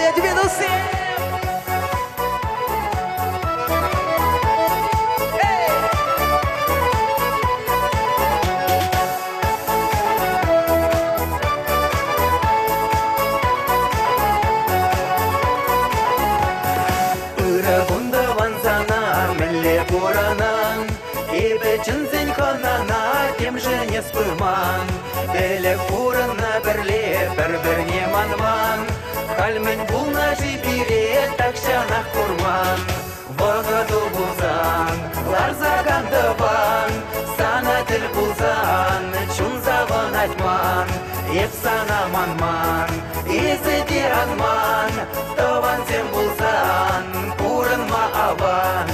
я тебе носы. Буранан, ибе чынсен ханана, тем же не спыман. Элек бурана берле, бер-берне манман. Хальмен булна жибире, такшанах курман. Вагаду бузан, ларзаган дыван. Сана тил бузан, чун заван айтман. Епсана манман, изеди анман. Таван сен бузан, буранма аван.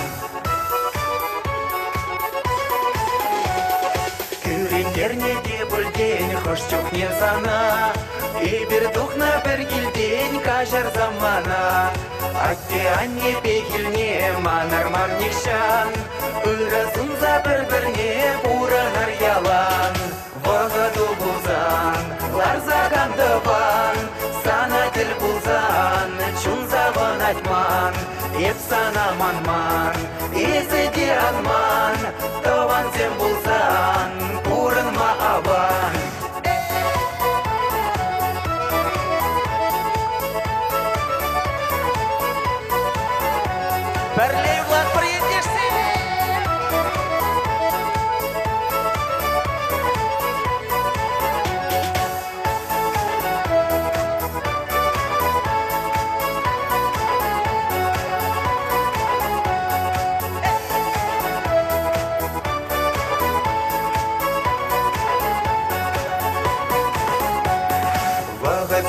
Ернеде бүлден хош чухне сана, и бир тухна бир гилден кажар замана. Атте анне пекилне манар марникшан, ырасын за бір-бірне буранар ялан. Вагаду бузан, ларзаган дыван, сана тил бузан, чун заван айтман. Епсана манман, изеди анман, таван сен булзан, пурынма аван. Берлей, Влад, приедешься.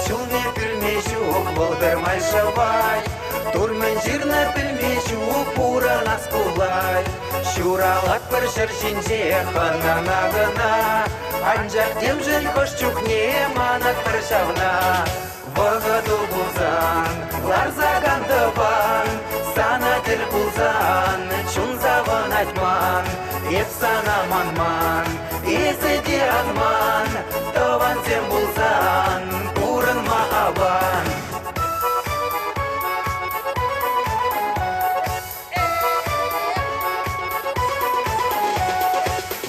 Чулне пілмешук, волбермай шавай. Турмен жирна пілмешук, пура наскулай. Шуралак бір шыршинже ханана гына. Анжақ демжін хош чухне манат бір шавна. Вагаду бузан, ларзаган дыван. Сана тил бузан, чун заван айтман. Епсана манман, изеди анман. Таван сен бузан, пурынма аван.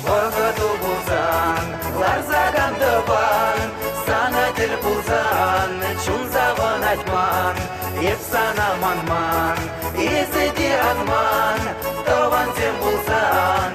Вагаду бузан, ларзаган дыван. Сана тил бузан, чун заван айтман. Епсана манман, изеди анман. Таван сен бузан,